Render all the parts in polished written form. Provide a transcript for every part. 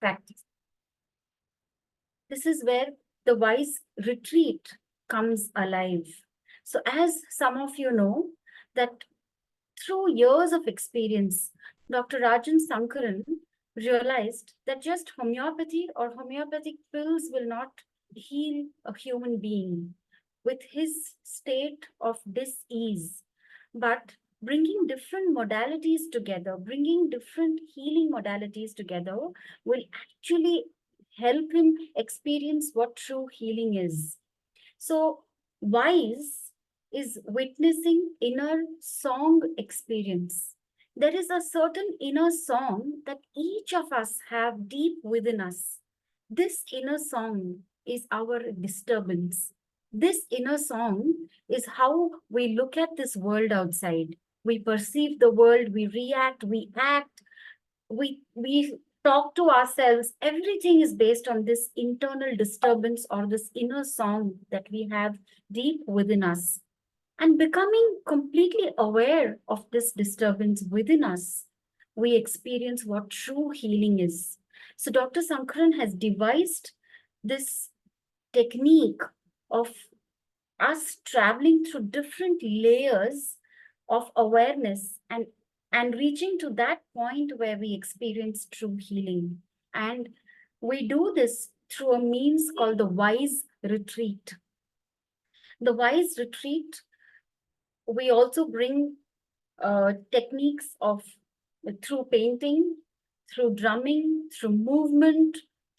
practice. This is where the wise retreat comes alive. So as some of you know, that through years of experience, Dr. Rajan Sankaran realized that just homeopathy or homeopathic pills will not heal a human being with his state of dis-ease, but bringing different modalities together, bringing different healing modalities together will actually help him experience what true healing is. So wise is witnessing inner song experience. There is a certain inner song that each of us have deep within us. This inner song is our disturbance. This inner song is how we look at this world outside. We perceive the world, we react, we act, we talk to ourselves. Everything is based on this internal disturbance or this inner song that we have deep within us. And becoming completely aware of this disturbance within us, we experience what true healing is. So Dr. Sankaran has devised this technique of us traveling through different layers of awareness and reaching to that point where we experience true healing. And we do this through a means called the wise retreat. The wise retreat, we also bring techniques of through painting, through drumming, through movement,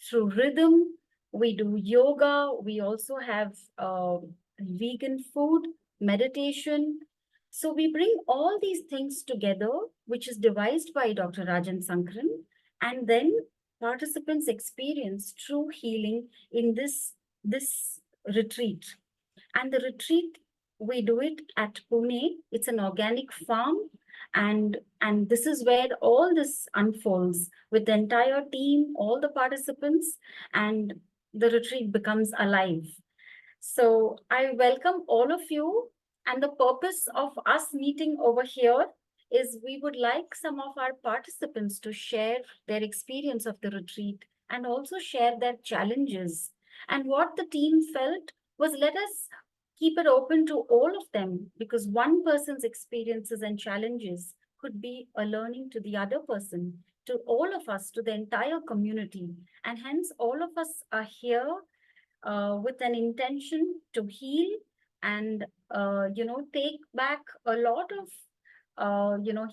through rhythm. We do yoga. We also have vegan food, meditation. So we bring all these things together, which is devised by Dr. Rajan Sankaran, and then participants experience true healing in this retreat. And the retreat, we do it at Pune. It's an organic farm. And this is where all this unfolds with the entire team, all the participants, and the retreat becomes alive. So I welcome all of you. And the purpose of us meeting over here is we would like some of our participants to share their experience of the retreat and also share their challenges. And what the team felt was, let us keep it open to all of them, because one person's experiences and challenges could be a learning to the other person, to all of us, to the entire community. And hence all of us are here with an intention to heal and, take back a lot of,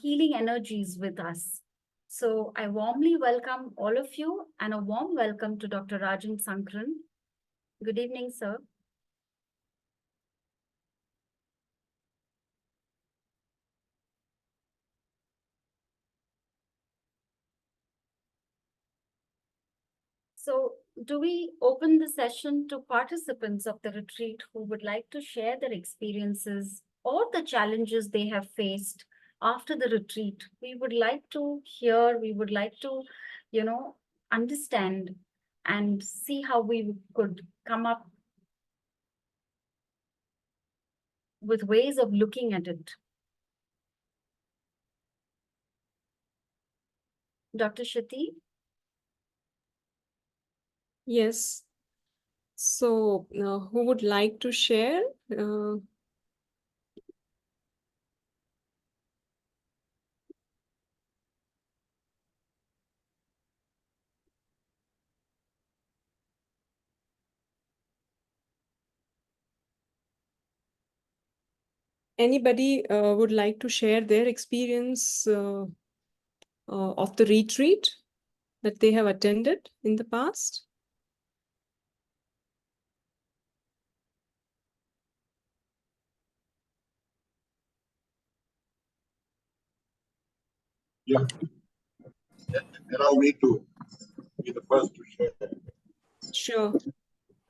healing energies with us. So I warmly welcome all of you, and a warm welcome to Dr. Rajan Sankaran. Good evening, sir. So do we open the session to participants of the retreat who would like to share their experiences or the challenges they have faced after the retreat? We would like to hear, we would like to, understand and see how we could come up with ways of looking at it. Dr. Shruti? Yes. So, who would like to share? Anybody would like to share their experience of the retreat that they have attended in the past? Yeah. Allow me to be the first to share. Sure.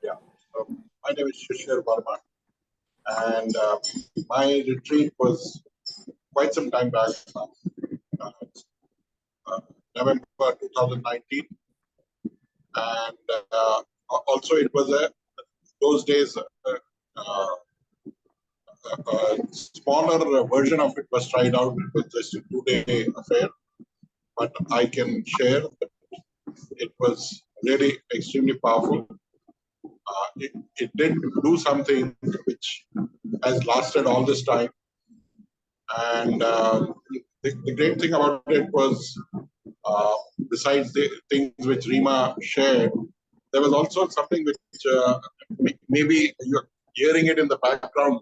Yeah. So my name is Shishir Verma, and my retreat was quite some time back now. November 2019, and also it was those days a smaller version of it was tried out. It was just a 2-day affair, but I can share that it was really extremely powerful. It did do something which has lasted all this time. And the great thing about it was, besides the things which Reema shared, there was also something which maybe you're hearing it in the background.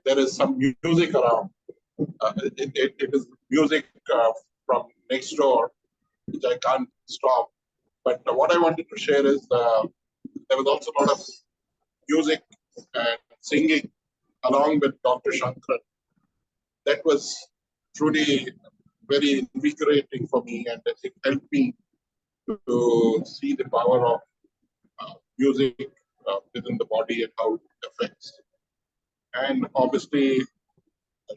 There is some music around. It is music from next door, which I can't stop. But what I wanted to share is there was also a lot of music and singing along with Dr. Sankaran. That was truly very invigorating for me, and it helped me to see the power of music within the body and how it affects. And obviously,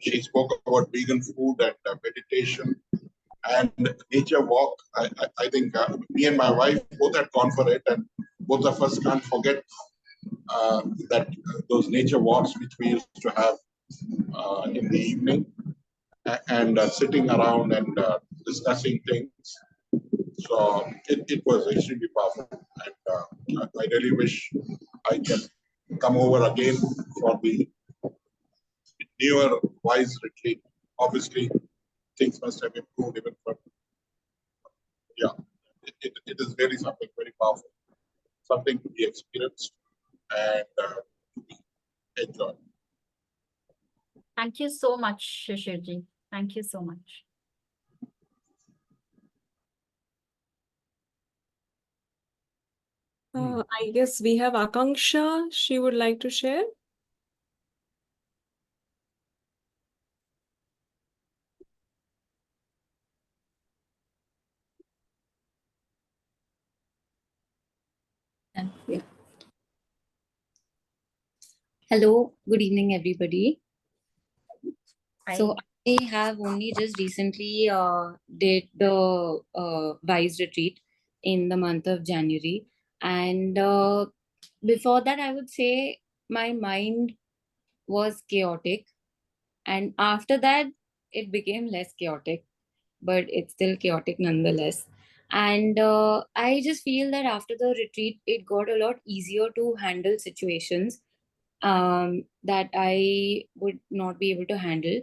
she spoke about vegan food and meditation and nature walk. I think me and my wife both had gone for it, and both of us can't forget that those nature walks which we used to have in the evening, and sitting around and discussing things. So it was extremely powerful, and I really wish I can come over again for the newer wise retreat. Obviously, things must have improved even further. Yeah, it is really something very powerful, something to be experienced and to be enjoyed. Thank you so much, Shishirji. Thank you so much. I guess we have Akanksha. She would like to share. Yeah. Hello, good evening, everybody. So I have only just recently did the Wise retreat in the month of January, and before that, I would say my mind was chaotic, and after that, it became less chaotic, but it's still chaotic nonetheless. And I just feel that after the retreat, it got a lot easier to handle situations that I would not be able to handle.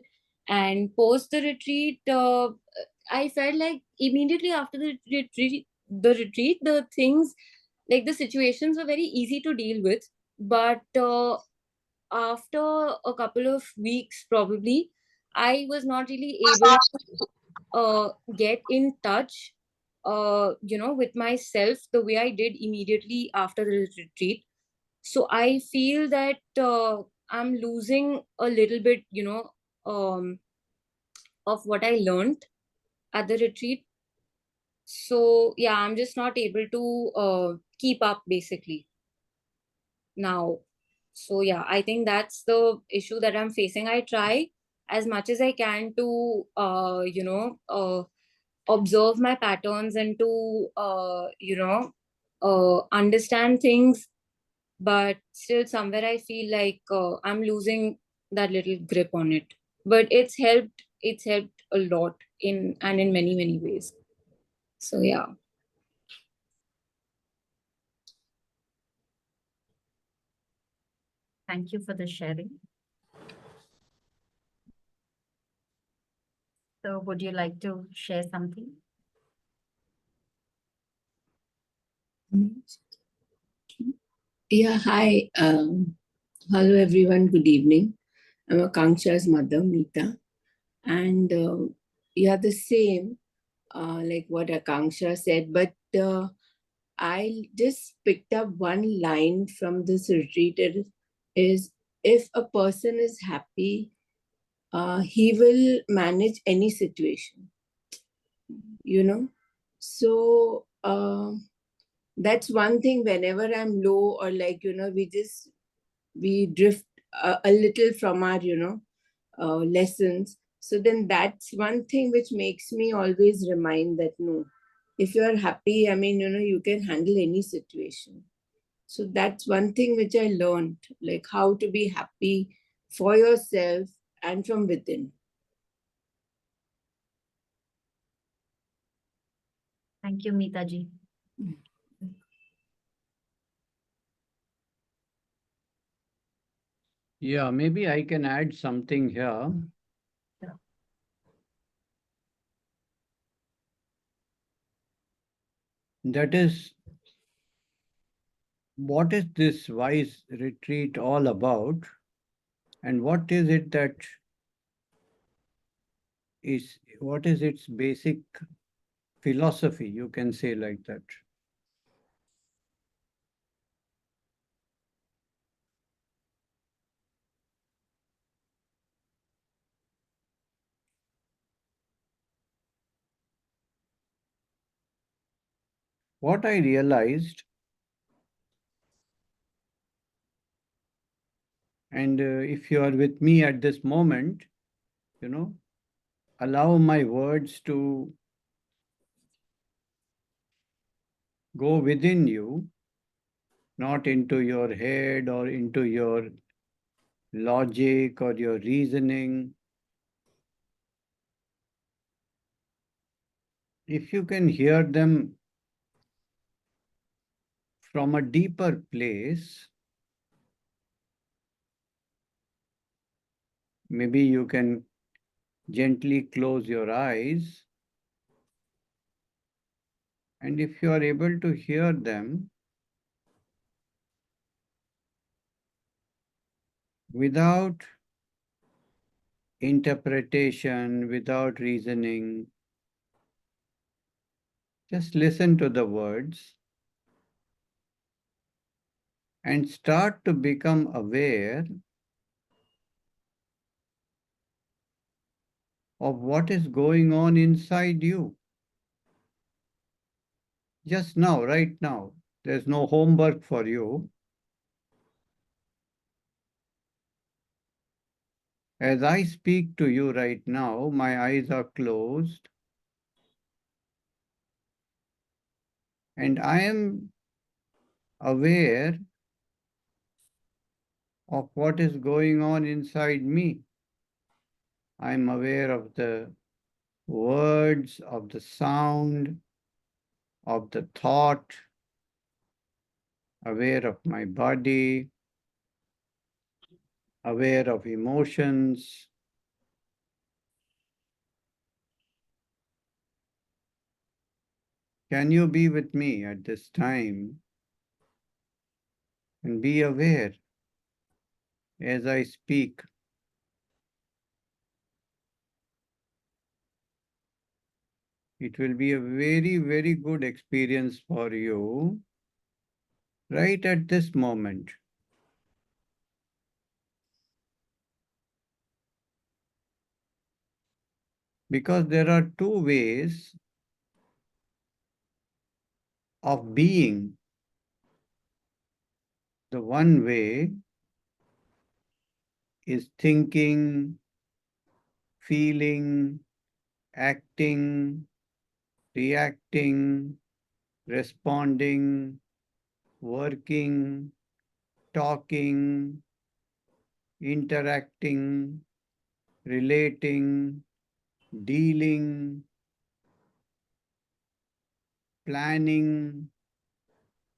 And post the retreat, I felt like immediately after the retreat, the things like the situations were very easy to deal with. But after a couple of weeks, probably, I was not really able to get in touch, with myself the way I did immediately after the retreat. So I feel that I'm losing a little bit, of what I learned at the retreat. So yeah, I'm just not able to keep up basically now. So yeah, I think that's the issue that I'm facing. I try as much as I can to observe my patterns and to understand things, but still somewhere I feel like I'm losing that little grip on it. But it's helped a lot in many ways. So yeah. Thank you for the sharing. So would you like to share something? Yeah, hi. Hello, everyone. Good evening. I'm Akanksha's mother, Meeta. And yeah, the same, like what Akanksha said. But I just picked up one line from this retreat. It is, if a person is happy, he will manage any situation, you know. So that's one thing. Whenever I'm low, or like, we drift a little from our lessons. So then that's one thing which makes me always remind that no, if you're happy, I mean, you can handle any situation. So that's one thing which I learned, like how to be happy for yourself and from within. Thank Thank you, Meeta ji. Yeah, maybe I can add something here. Yeah. That is, what is this wise retreat all about? And what is it that what is its basic philosophy? You can say like that. What I realized, and if you are with me at this moment, allow my words to go within you, not into your head or into your logic or your reasoning. If you can hear them from a deeper place, maybe you can gently close your eyes. And if you are able to hear them without interpretation, without reasoning, just listen to the words and start to become aware of what is going on inside you. Just now, right now. There's no homework for you. As I speak to you right now, my eyes are closed and I am aware of what is going on inside me. I'm aware of the words, of the sound, of the thought, aware of my body, aware of emotions. Can you be with me at this time and be aware as I speak? It will be a very, very good experience for you right at this moment. Because there are two ways of being. The one way is thinking, feeling, acting, reacting, responding, working, talking, interacting, relating, dealing, planning,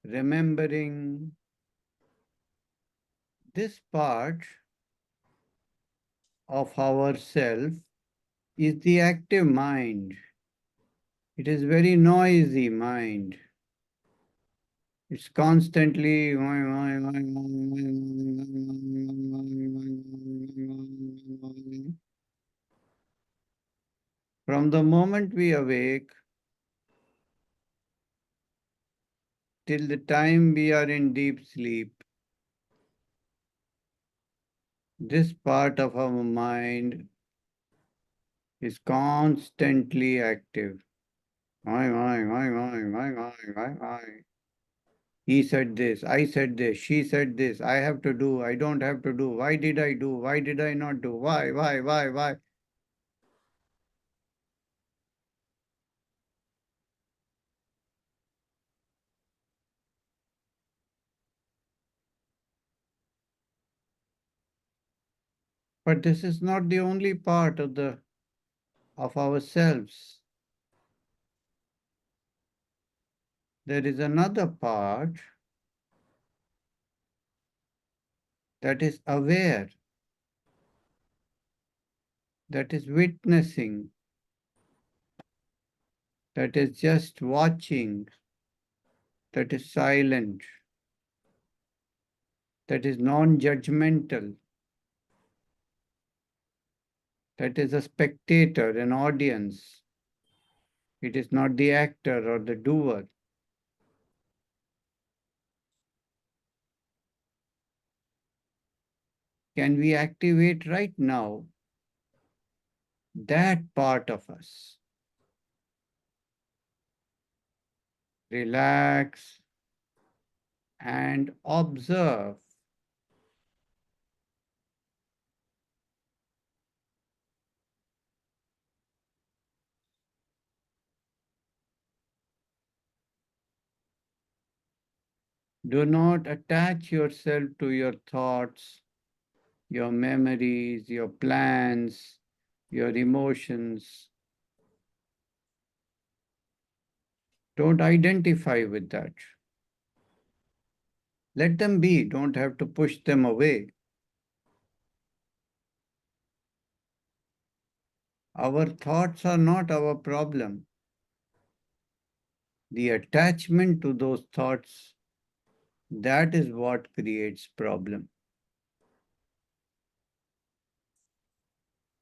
remembering. This part of ourself is the active mind. It is very noisy mind. It's constantly from the moment we awake till the time we are in deep sleep. This part of our mind is constantly active. He said this, I said this, she said this, I have to do, I don't have to do, why did I do, why did I not do, why? But this is not the only part of ourselves. there is another part that is aware, that is witnessing, that is just watching, that is silent, that is non-judgmental, that is a spectator, an audience. It is not the actor or the doer. Can we activate right now that part of us? Relax and observe. Do not attach yourself to your thoughts, your memories, your plans, your emotions. Don't identify with that. Let them be, don't have to push them away. Our thoughts are not our problem. The attachment to those thoughts, that is what creates problem.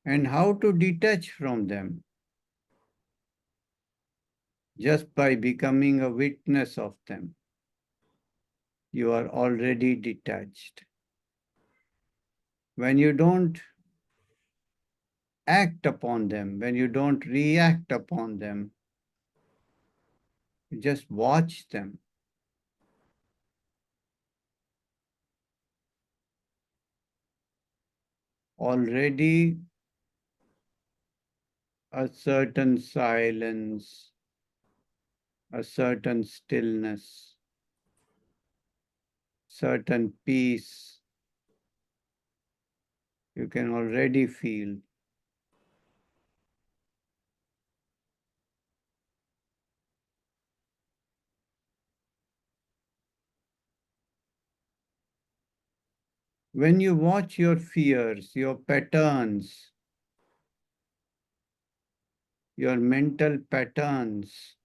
And how to detach from them? Just by becoming a witness of them. You are already detached. When you don't act upon them, when you don't react upon them, you just watch them. Already a certain silence, a certain stillness, certain peace, you can already feel. When you watch your fears, your patterns, your mental patterns,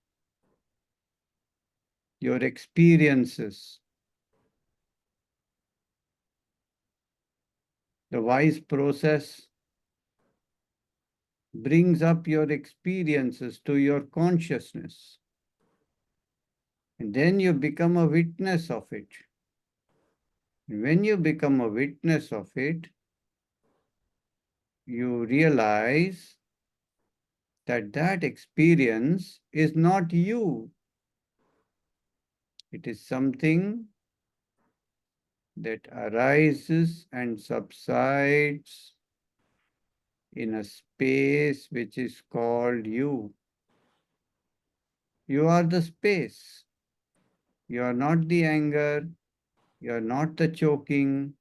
your experiences, the wise process brings up your experiences to your consciousness. And then you become a witness of it. When you become a witness of it, you realize that that experience is not you. It is something that arises and subsides in a space which is called you. You are the space. You are not the anger. You are not the choking.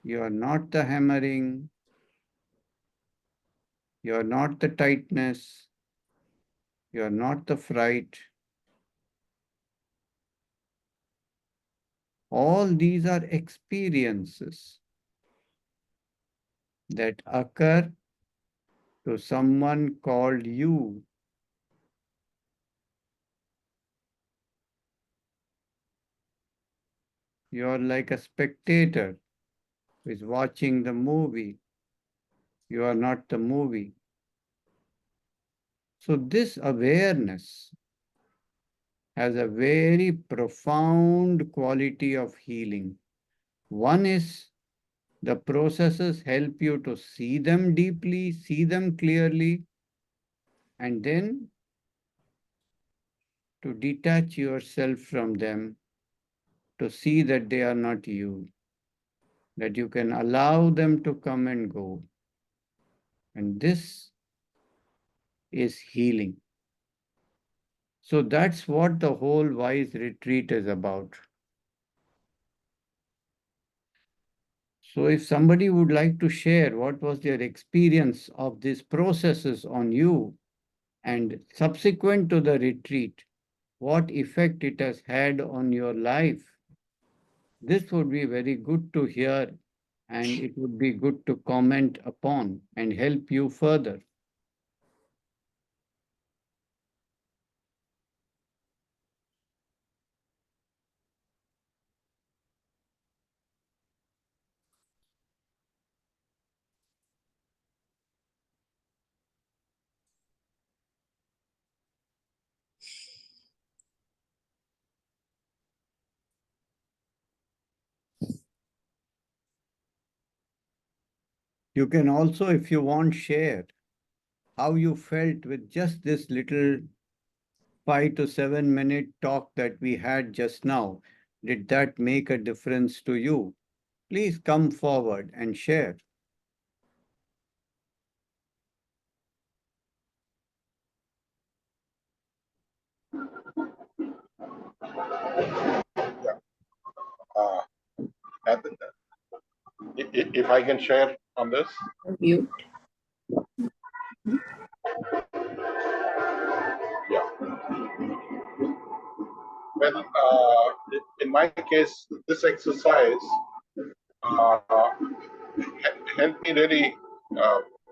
You are not the hammering. You are not the tightness. You are not the fright. All these are experiences that occur to someone called you. You are like a spectator who is watching the movie. You are not the movie. So this awareness has a very profound quality of healing. One is the processes help you to see them deeply, see them clearly, and then to detach yourself from them, to see that they are not you, that you can allow them to come and go. And this is healing. So that's what the whole wise retreat is about. So if somebody would like to share what was their experience of these processes on you and subsequent to the retreat, what effect it has had on your life. This would be very good to hear, and it would be good to comment upon and help you further. You can also, if you want, share how you felt with just this little 5 to 7 minute talk that we had just now. Did that make a difference to you? Please come forward and share. Uh, and if I can share on this. Mute. Yeah. Well, in my case, this exercise helped me really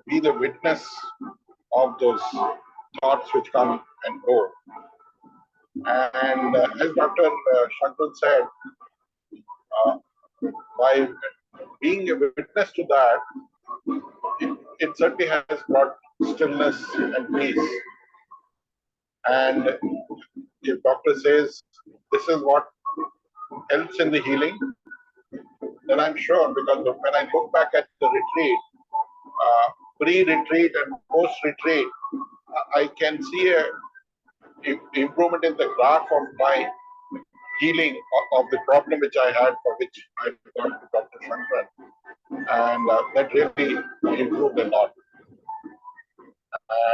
be the witness of those thoughts which come and go. And as Dr. Shankar said, uh, by being a witness to that, it certainly has brought stillness and peace. And if doctor says this is what helps in the healing, then I'm sure, because when I look back at the retreat, pre-retreat and post-retreat, I can see a improvement in the graph of my healing of the problem which I had, for which I got to Dr. Sankaran, and that really improved a lot.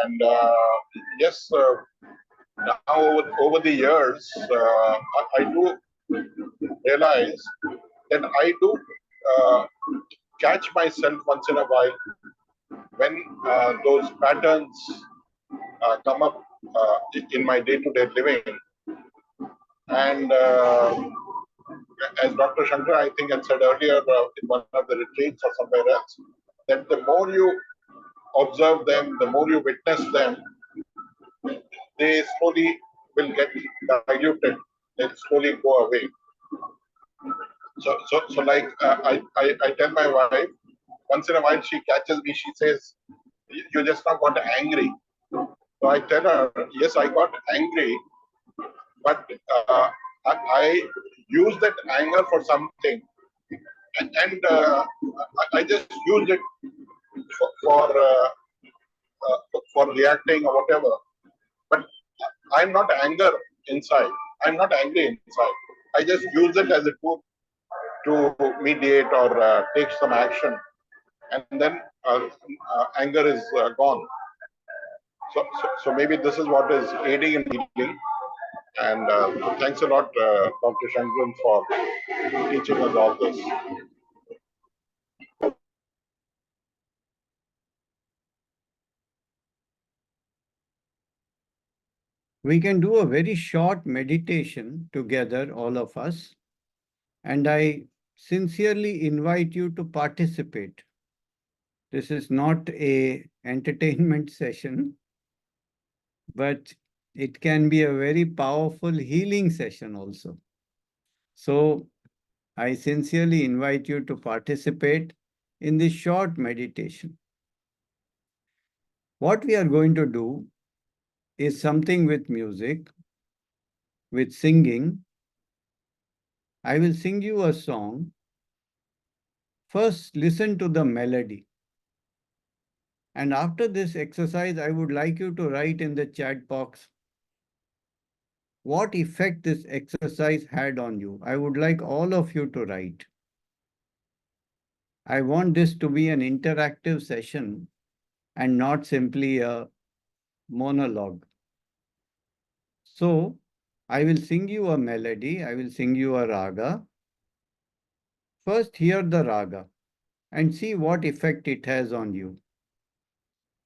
And yes, now over the years, I do realize that I do catch myself once in a while when those patterns come up in my day-to-day living. And as Dr. Shankar, I think, had said earlier in one of the retreats or somewhere else, that the more you observe them, the more you witness them, they slowly will get diluted. They'll slowly go away. So like I tell my wife, once in a while she catches me, she says, "You just now got angry." So I tell her, yes, I got angry, but I use that anger for something, and I just used it for reacting or whatever. But I'm not anger inside. I'm not angry inside. I just use it as a tool to mediate or take some action, and then anger is gone. So maybe this is what is aiding in healing. And thanks a lot, Dr. Shankaran, for teaching us all this. We can do a very short meditation together, all of us, and I sincerely invite you to participate. This is not a entertainment session, but it can be a very powerful healing session also. So I sincerely invite you to participate in this short meditation. What we are going to do is something with music, with singing. I will sing you a song. First, listen to the melody. And after this exercise, I would like you to write in the chat box what effect this exercise had on you. I would like all of you to write. I want this to be an interactive session and not simply a monologue. So, I will sing you a melody, I will sing you a raga. First, hear the raga and see what effect it has on you.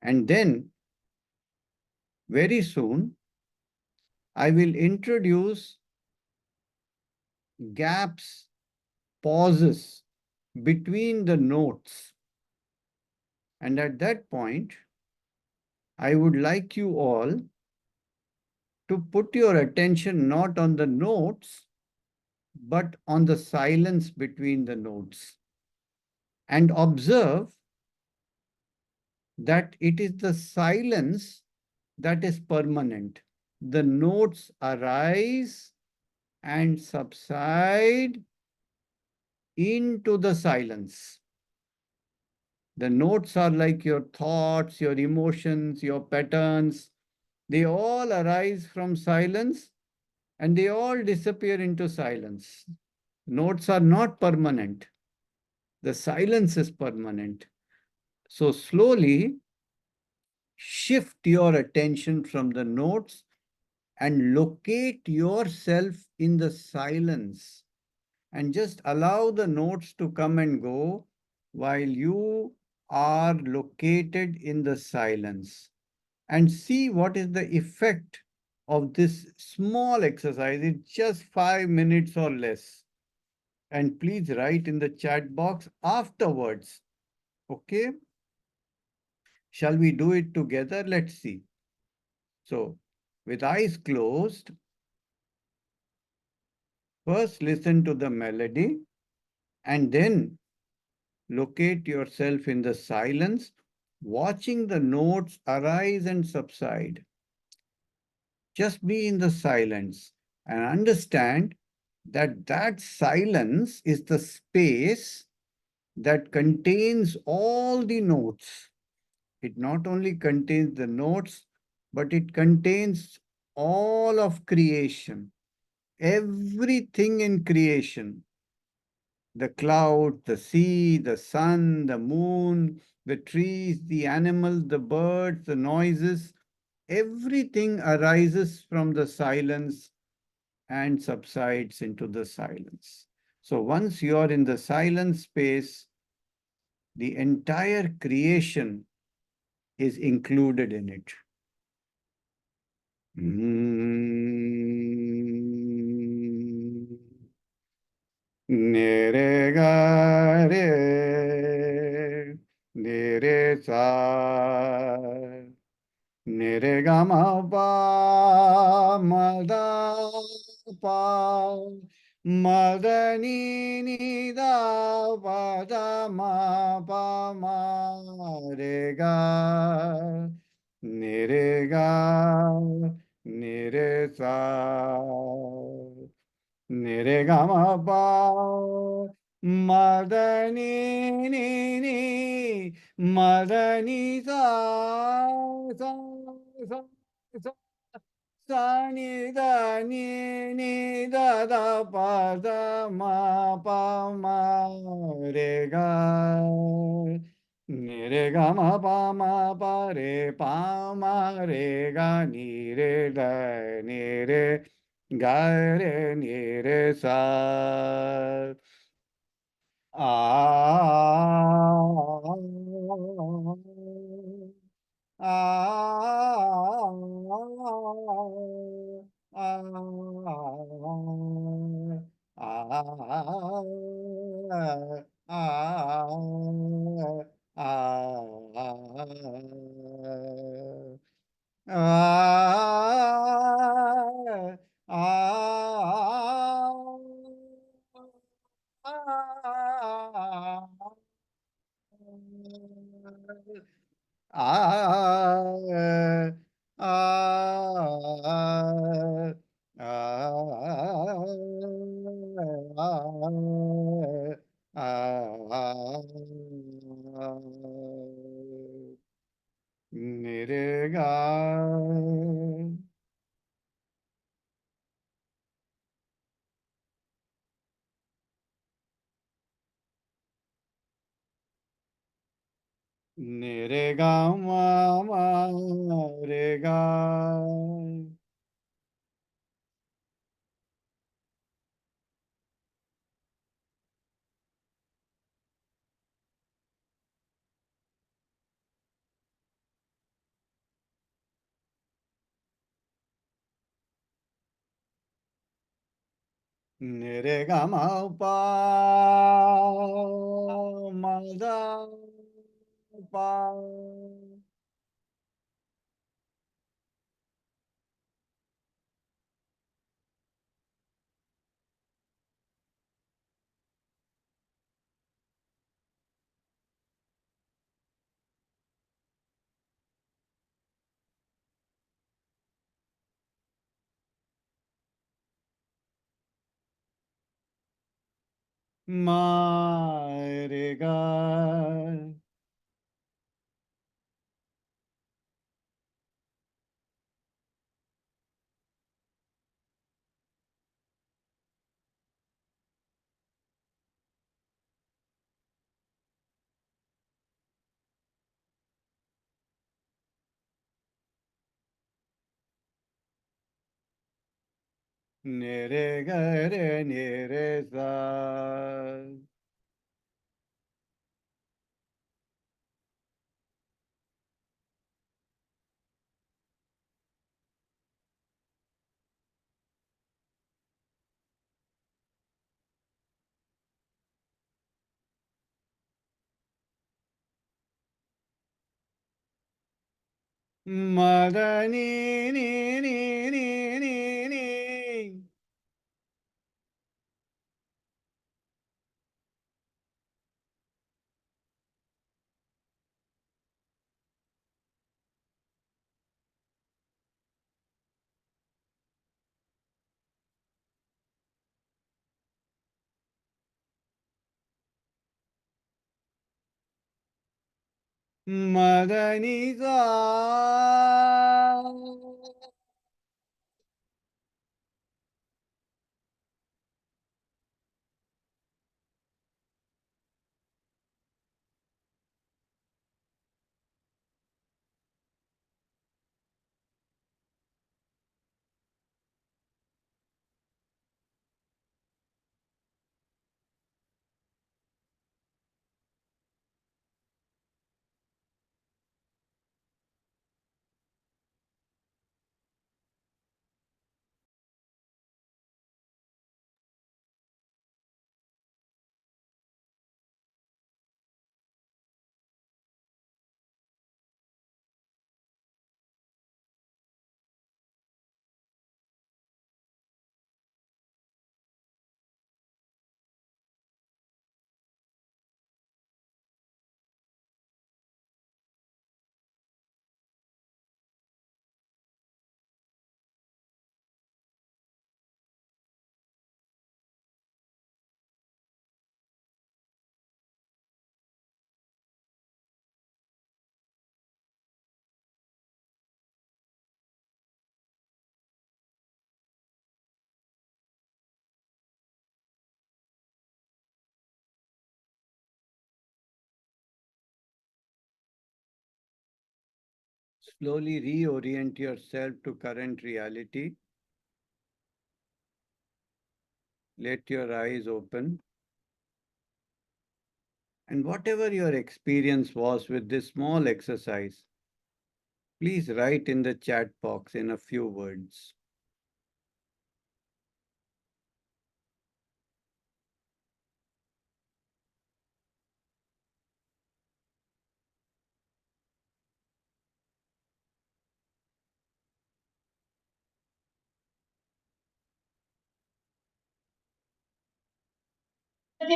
And then, very soon, I will introduce gaps, pauses between the notes. And at that point, I would like you all to put your attention not on the notes, but on the silence between the notes. And observe that it is the silence that is permanent. The notes arise and subside into the silence. The notes are like your thoughts, your emotions, your patterns. They all arise from silence and they all disappear into silence. Notes are not permanent. The silence is permanent. So slowly shift your attention from the notes and locate yourself in the silence, and just allow the notes to come and go while you are located in the silence, and see what is the effect of this small exercise. It's just 5 minutes or less. And please write in the chat box afterwards. Okay? Shall we do it together? Let's see. So, with eyes closed, first listen to the melody and then locate yourself in the silence, watching the notes arise and subside. Just be in the silence and understand that that silence is the space that contains all the notes. It not only contains the notes, but it contains all of creation, everything in creation. The cloud, the sea, the sun, the moon, the trees, the animals, the birds, the noises, everything arises from the silence and subsides into the silence. So once you are in the silent space, the entire creation is included in it. Nere ga re, nere sa, nere ga ma pa, ma da pa, ma da ni da pa da ma pa ma re ga, nere sa. Nire gama pa madani ni madani sa sa sa sa ni da pa da ma pa ma re ga ni pa re pa ma re ga ni re da ni re ga re ni re sa Nirga. Nirga ma re ga. Nire gama pa mada pa. Ma re ga. Nire ga re nire sa. Mada ni ni ni ni ni ni. Mada ni sa. Slowly reorient yourself to current reality. Let your eyes open. And whatever your experience was with this small exercise, please write in the chat box in a few words.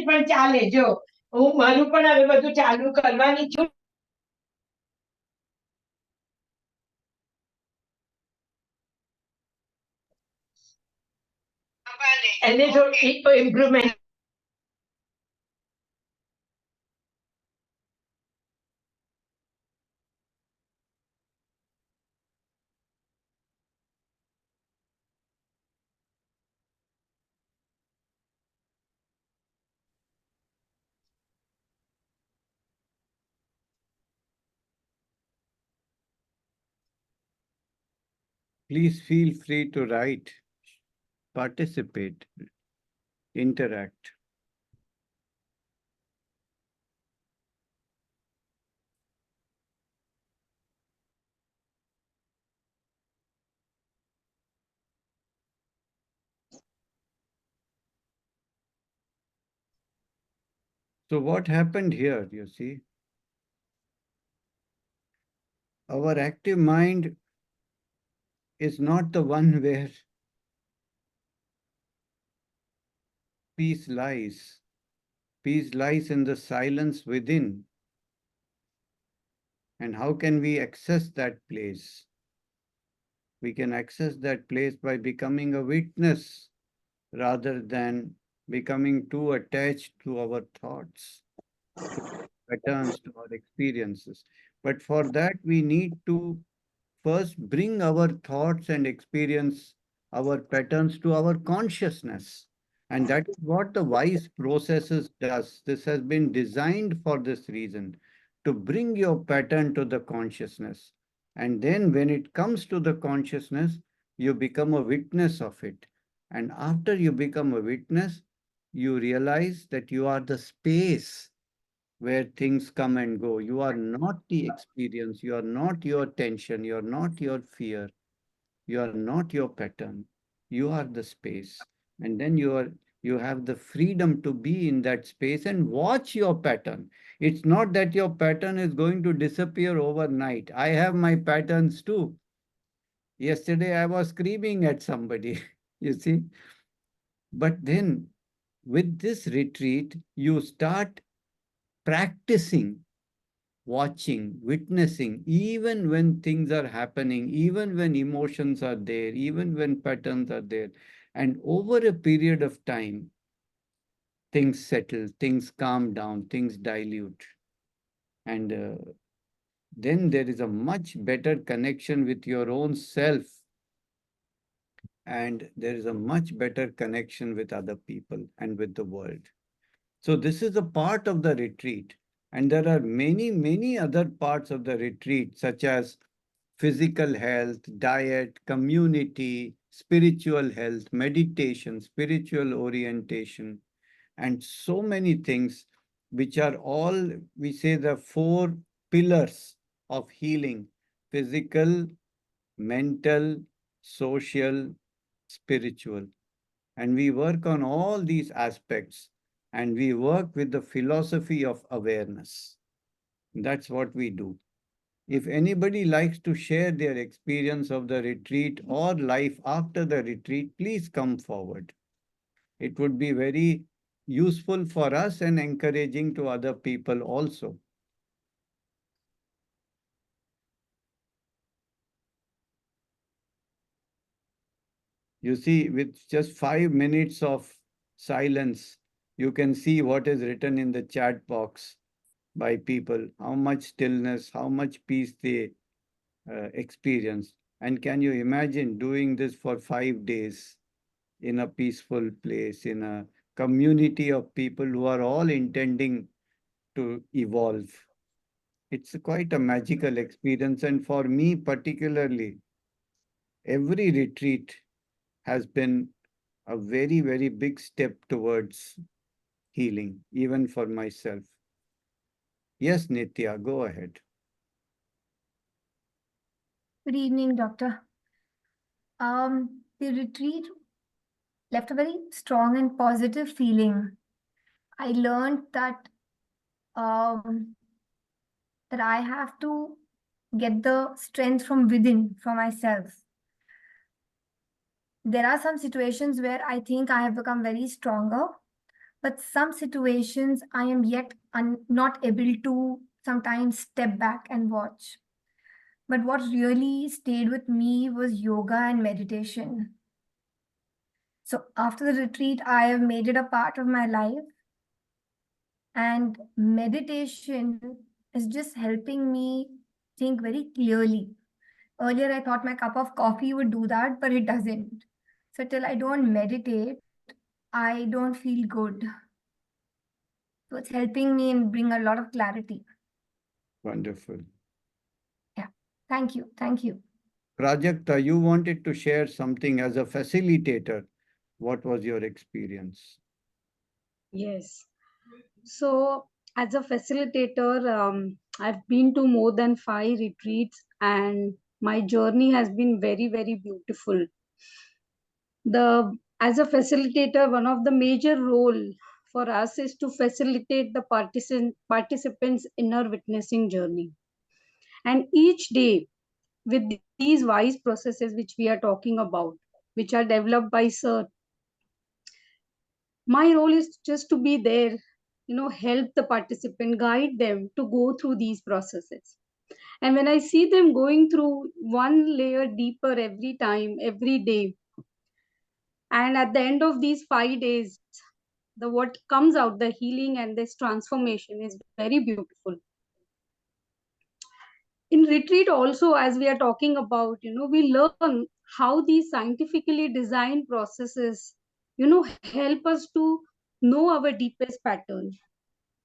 પણ ચાલે જો હું મારું પણ હવે બધું ચાલુ કરવાની છું એને જો improvement Please feel free to write, participate, interact. So what happened here, you see? Our active mind is not the one where peace lies. Peace lies in the silence within. And how can we access that place? We can access that place by becoming a witness rather than becoming too attached to our thoughts, to patterns, to our experiences. But for that, we need to first bring our thoughts and experience, our patterns to our consciousness. And that is what the wise processes does. This has been designed for this reason, to bring your pattern to the consciousness. And then when it comes to the consciousness, you become a witness of it. And after you become a witness, you realize that you are the space where things come and go. You are not the experience, you are not your tension, you are not your fear, you are not your pattern. You are the space. And then you have the freedom to be in that space and watch your pattern. It's not that your pattern is going to disappear overnight. I have my patterns too. Yesterday I was screaming at somebody, you see. But then with this retreat, you start practicing watching, witnessing, even when things are happening, even when emotions are there, even when patterns are there. And over a period of time, things settle, things calm down, things dilute. And then there is a much better connection with your own self. And there is a much better connection with other people and with the world. So this is a part of the retreat. And there are many, many other parts of the retreat, such as physical health, diet, community, spiritual health, meditation, spiritual orientation, and so many things, which are all, we say, the four pillars of healing: physical, mental, social, spiritual. And we work on all these aspects, and we work with the philosophy of awareness. That's what we do. If anybody likes to share their experience of the retreat or life after the retreat, please come forward. It would be very useful for us and encouraging to other people also. You see, with just 5 minutes of silence, you can see what is written in the chat box by people, how much stillness, how much peace they experience. And can you imagine doing this for 5 days in a peaceful place, in a community of people who are all intending to evolve? It's quite a magical experience. And for me, particularly, every retreat has been a very, very big step towards healing, even for myself. Yes, Nitya, go ahead. Good evening, Doctor. The retreat left a very strong and positive feeling. I learned um, that I have to get the strength from within, for myself. There are some situations where I think I have become very stronger, but some situations I am yet not able to sometimes step back and watch. But what really stayed with me was yoga and meditation. So after the retreat, I have made it a part of my life. And meditation is just helping me think very clearly. Earlier, I thought my cup of coffee would do that, but it doesn't. So till I don't meditate, I don't feel good. So it's helping me and bring a lot of clarity. Wonderful. Yeah. Thank you. Thank you. Prajakta, you wanted to share something as a facilitator. What was your experience? Yes. So, as a facilitator, I've been to more than 5 retreats, and my journey has been very, very beautiful. As a facilitator, one of the major role for us is to facilitate the participants' inner witnessing journey. And each day, with these wise processes which we are talking about, which are developed by Sir, my role is just to be there, help the participant, guide them to go through these processes. And when I see them going through one layer deeper every time, every day, and at the end of these 5 days, the what comes out, the healing and this transformation is very beautiful. In retreat also, as we are talking about, we learn how these scientifically designed processes, help us to know our deepest pattern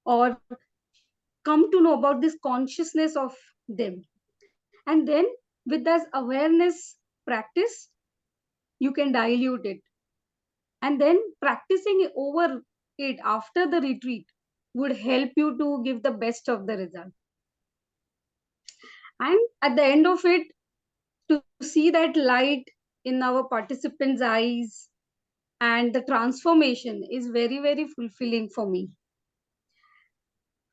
or come to know about this consciousness of them. And then with this awareness practice, you can dilute it. And then practicing it over it after the retreat would help you to give the best of the result. And at the end of it, to see that light in our participants' eyes and the transformation is very, very fulfilling for me.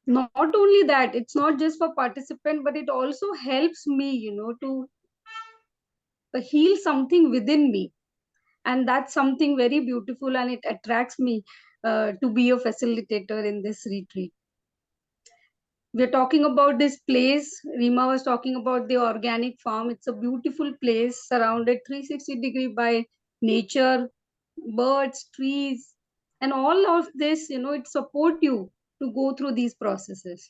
Not only that, it's not just for participant, but it also helps me, to heal something within me. And that's something very beautiful, and it attracts me to be a facilitator in this retreat. We're talking about this place. Reema was talking about the organic farm. It's a beautiful place surrounded 360-degree by nature, birds, trees, and all of this, it support you to go through these processes.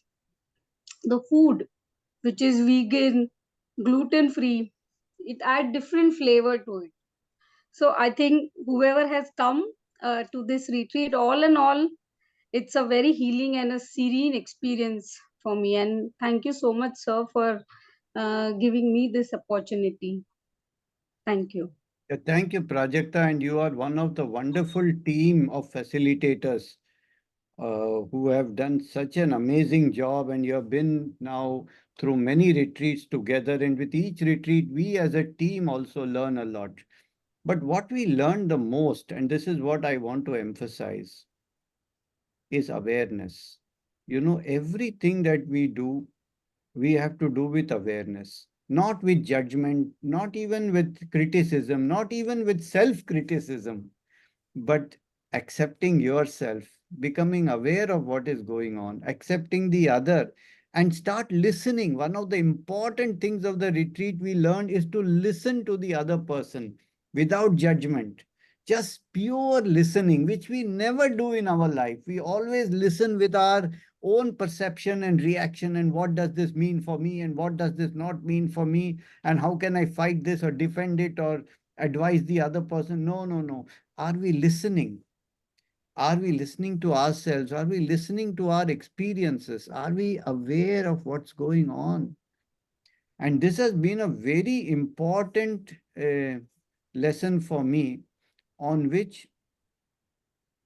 The food, which is vegan, gluten-free, it adds different flavor to it. So I think whoever has come to this retreat, all in all, it's a very healing and a serene experience for me. And thank you so much, sir, for giving me this opportunity. Thank you. Thank you, Prajakta, and you are one of the wonderful team of facilitators who have done such an amazing job, and you have been now through many retreats together, and with each retreat, we as a team also learn a lot. But what we learn the most, and this is what I want to emphasize, is awareness. Everything that we do, we have to do with awareness, not with judgment, not even with criticism, not even with self-criticism, but accepting yourself, becoming aware of what is going on, accepting the other, and start listening. One of the important things of the retreat we learned is to listen to the other person without judgment. Just pure listening, which we never do in our life. We always listen with our own perception and reaction, and what does this mean for me, and what does this not mean for me, and how can I fight this or defend it or advise the other person. No, no, no. Are we listening? Are we listening to ourselves? Are we listening to our experiences? Are we aware of what's going on? And this has been a very important lesson for me, on which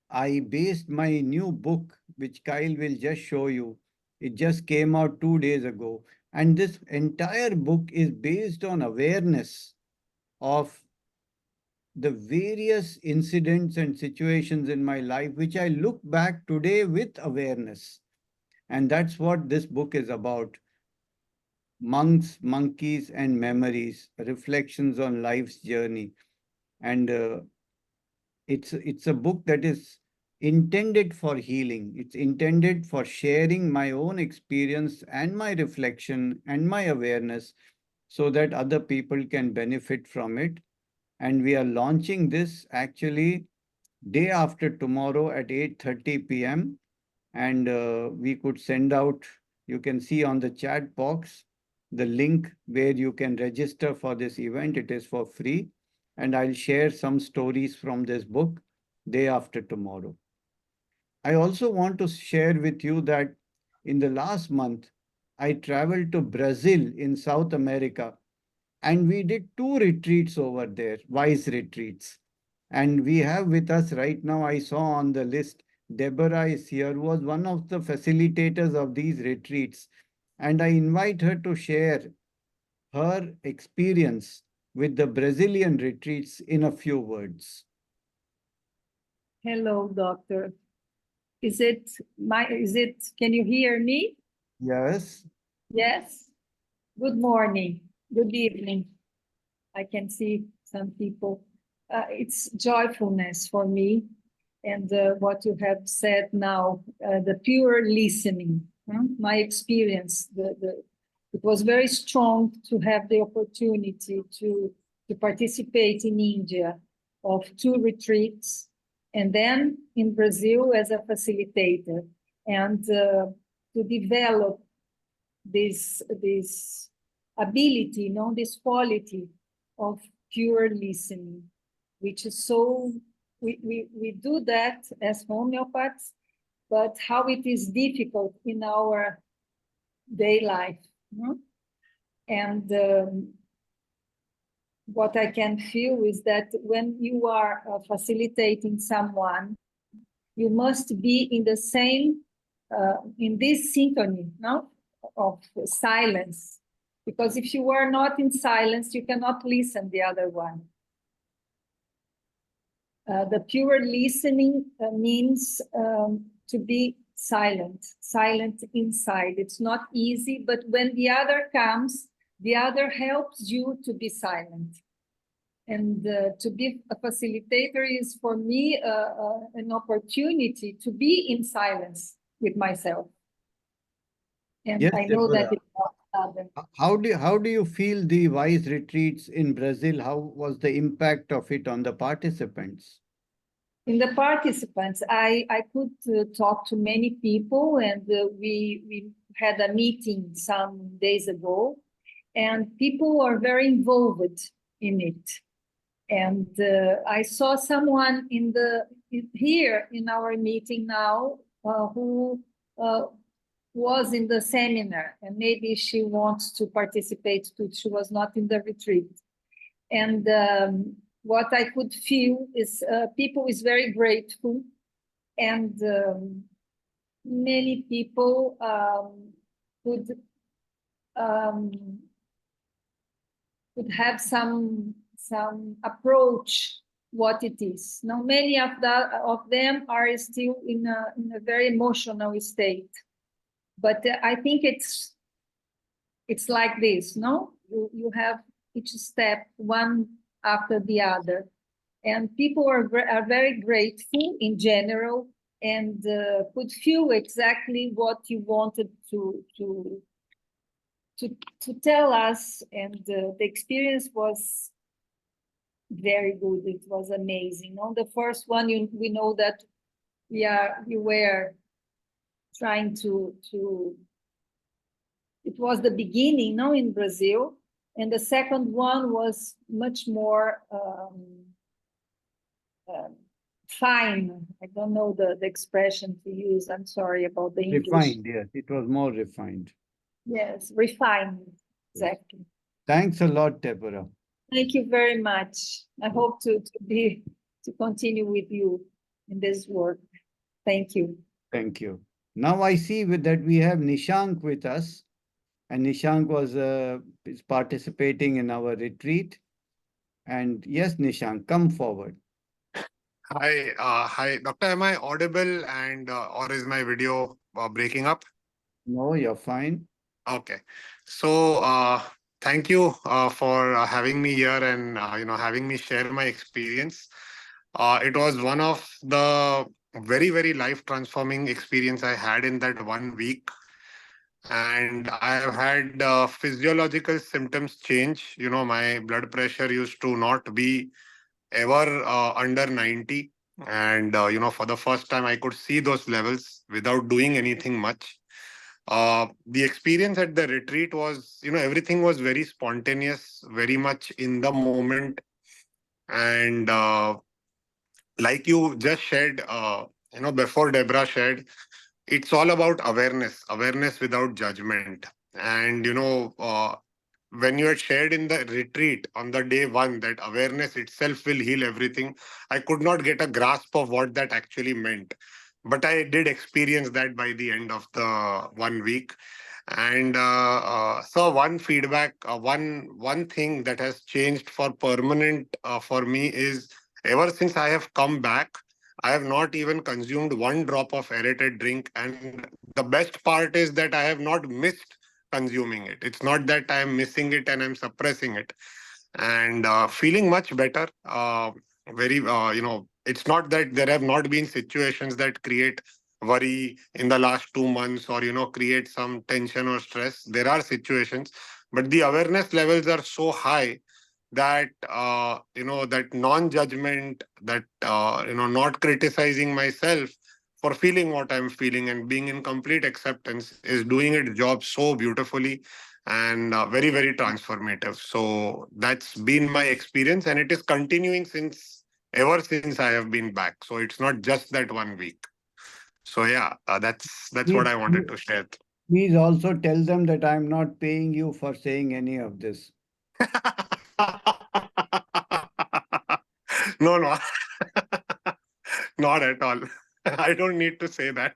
I based my new book, which Kyle will just show you. It just came out 2 days ago. And this entire book is based on awareness of the various incidents and situations in my life, which I look back today with awareness. And that's what this book is about. Monks, Monkeys, and Memories, Reflections on Life's Journey. And it's a book that is intended for healing. It's intended for sharing my own experience and my reflection and my awareness so that other people can benefit from it. And we are launching this actually day after tomorrow at 8:30 p.m. And we could send out, you can see on the chat box, the link where you can register for this event. It is for free. And I'll share some stories from this book day after tomorrow. I also want to share with you that in the last month, I traveled to Brazil in South America, and we did 2 retreats over there, wise retreats. And we have with us right now, I saw on the list, Deborah is here, who was one of the facilitators of these retreats. And I invite her to share her experience with the Brazilian retreats in a few words. Hello, doctor. Can you hear me? Yes. Yes. Good morning. Good evening. I can see some people. It's joyfulness for me. And what you have said now, the pure listening, my experience, it was very strong to have the opportunity to participate in India of 2 retreats, and then in Brazil as a facilitator, and to develop this ability, this quality of pure listening, which is so, we do that as homeopaths, but how it is difficult in our day life. And what I can feel is that when you are facilitating someone, you must be in the same, in this synchrony, no? Of silence. Because if you are not in silence, you cannot listen the other one. The pure listening means to be silent inside. It's not easy, but when the other comes, the other helps you to be silent. And to be a facilitator is for me an opportunity to be in silence with myself. And Yes, I know that Deborah. it's not other. How do you feel the WISE retreats in Brazil? How was the impact of it on the participants? In the participants, I could talk to many people, and we had a meeting some days ago, and people are very involved in it. And I saw someone here in our meeting now who was in the seminar, and maybe she wants to participate too. She was not in the retreat. And what I could feel is people is very grateful, and many people could have some approach what it is. Now, many of them are still in a very emotional state, but I think it's like this, no? You have each step one after the other, and people are very grateful in general, and could feel exactly what you wanted to tell us, and the experience was very good. It was amazing. On the first one, we know that we were trying to. It was the beginning, no, in Brazil, and the second one was much more fine. I don't know the expression to use. I'm sorry about the English. Refined, yes. It was more refined. Yes, refined, exactly. Thanks a lot, Deborah. Thank you very much. I hope to continue with you in this work. Thank you. Thank you. Now I see that we have Nishank with us, and Nishank is participating in our retreat. And yes, Nishank, come forward. Hi, Doctor. Am I audible, and or is my video breaking up? No, you're fine. Okay. So thank you for having me here, and having me share my experience. It was one of the very, very life transforming experience I had in that 1 week, and I have had physiological symptoms change. My blood pressure used to not be ever under 90, and for the first time I could see those levels without doing anything much. The experience at the retreat was, everything was very spontaneous, very much in the moment, and like you just shared, before Deborah shared, it's all about awareness without judgment. And when you had shared in the retreat on the day one that awareness itself will heal everything, I could not get a grasp of what that actually meant. But I did experience that by the end of the 1 week. And so one feedback, one thing that has changed for permanent for me is ever since I have come back, I have not even consumed one drop of aerated drink. And the best part is that I have not missed consuming it. It's not that I am missing it and I'm suppressing it. And feeling much better. It's not that there have not been situations that create worry in the last 2 months or, create some tension or stress. There are situations, but the awareness levels are so high that that non-judgment, that not criticizing myself for feeling what I'm feeling and being in complete acceptance is doing its job so beautifully and very very transformative. So that's been my experience, and it is continuing since ever since I have been back. So it's not just that 1 week. So yeah, that's what Please, I wanted to share. please also tell them that I'm not paying you for saying any of this. No, no. Not at all. I don't need to say that.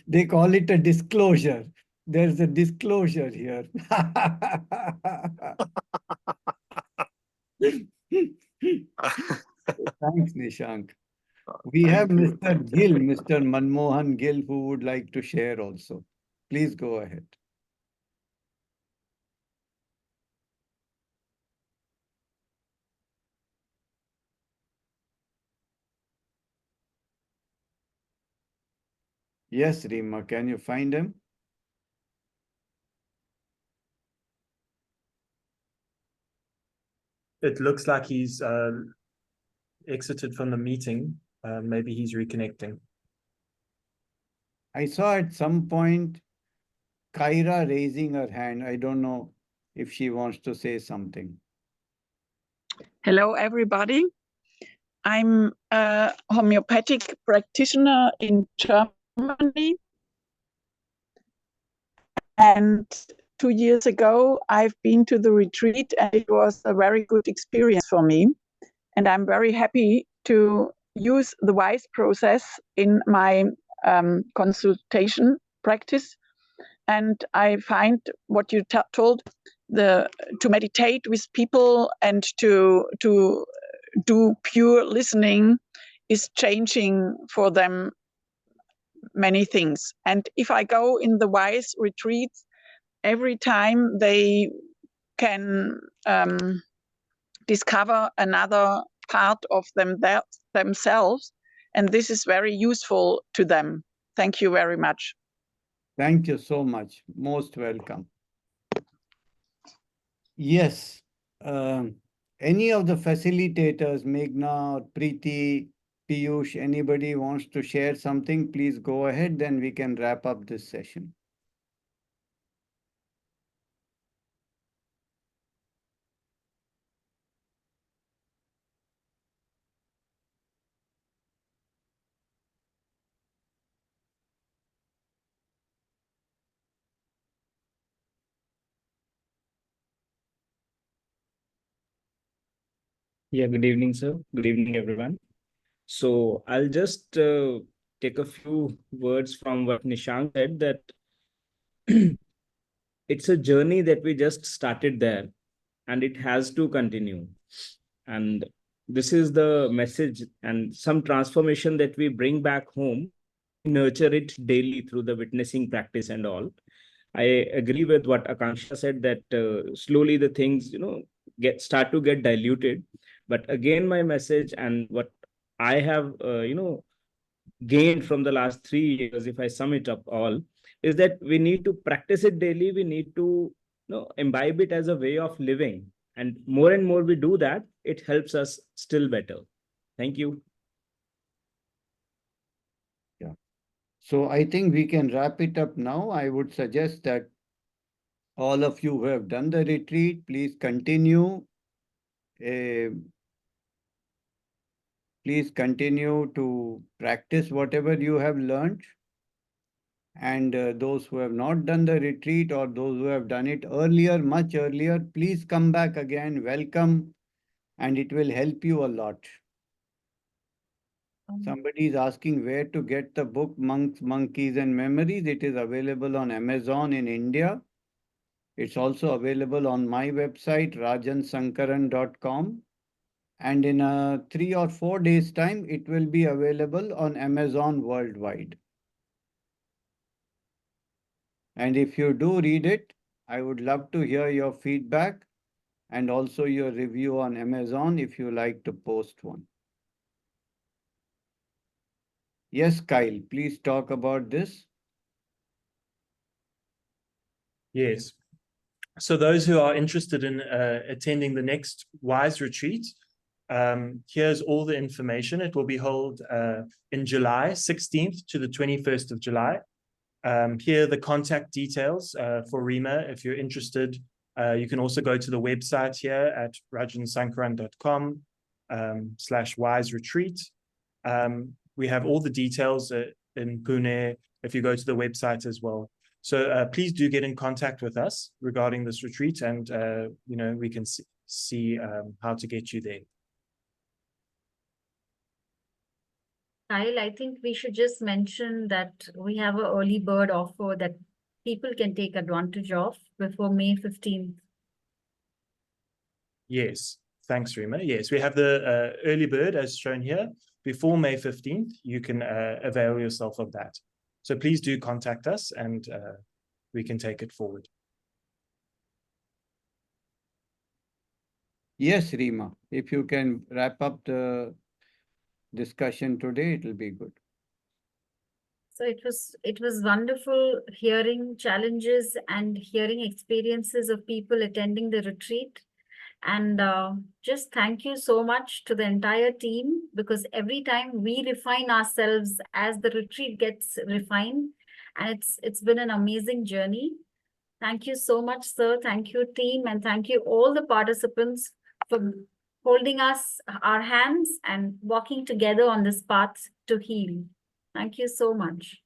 They call it a disclosure. There's a disclosure here. Thanks, Nishank. We have Thank you. Mr. Gill, Mr. Manmohan Gill, who would like to share also. Please go ahead. Yes, Reema, can you find him? It looks like he's exited from the meeting. Maybe he's reconnecting. I saw at some point Kyra raising her hand. I don't know if she wants to say something. Hello, everybody. I'm a homeopathic practitioner in Germany. And 2 years ago, I've been to the retreat, and it was a very good experience for me. And I'm very happy to use the WISE process in my consultation practice. And I find what you told, to meditate with people and to do pure listening is changing for them many things. And if I go in the WISE retreats, every time they can discover another part of themselves, and this is very useful to them. Thank you very much. Thank you so much. Most welcome. Yes. Any of the facilitators, Meghna or Preeti, Piyush, anybody wants to share something, please go ahead, then we can wrap up this session. Yeah, good evening, sir. Good evening, everyone. So I'll just take a few words from what Nishank said, that it's a journey that we just started there and it has to continue. And this is the message and some transformation that we bring back home, nurture it daily through the witnessing practice and all. I agree with what Akanksha said, that slowly the things, start to get diluted. But again, my message and what I have, gained from the last 3 years, if I sum it up all, is that we need to practice it daily. We need to, imbibe it as a way of living. And more we do that, it helps us still better. Thank you. Yeah. So I think we can wrap it up now. I would suggest that all of you who have done the retreat, please continue. Please continue to practice whatever you have learned. And those who have not done the retreat or those who have done it earlier, much earlier, please come back again. Welcome. And it will help you a lot. Somebody is asking where to get the book Monks, Monkeys and Memories. It is available on Amazon in India. It's also available on my website, rajansankaran.com. And in 3 or 4 days' time, it will be available on Amazon worldwide. And if you do read it, I would love to hear your feedback and also your review on Amazon if you like to post one. Yes, Kyle, please talk about this. Yes. So those who are interested in attending the next WISE retreat, here's all the information. It will be held in July 16th to the 21st of July. Here are the contact details for Reema. If you're interested, you can also go to the website here at rajansankaran.com /wise retreat. We have all the details in Pune if you go to the website as well. So please do get in contact with us regarding this retreat, and we can see how to get you there. Kyle, I think we should just mention that we have an early bird offer that people can take advantage of before May 15th. Yes, thanks, Reema. Yes, we have the early bird as shown here. Before May 15th, you can avail yourself of that. So please do contact us and we can take it forward. Yes, Reema, if you can wrap up the discussion today, it will be good. So it was wonderful hearing challenges and hearing experiences of people attending the retreat. And just thank you so much to the entire team, because every time we refine ourselves as the retreat gets refined, and it's been an amazing journey. Thank you so much, sir. Thank you, team, and thank you all the participants for holding our hands and walking together on this path to heal. Thank you so much.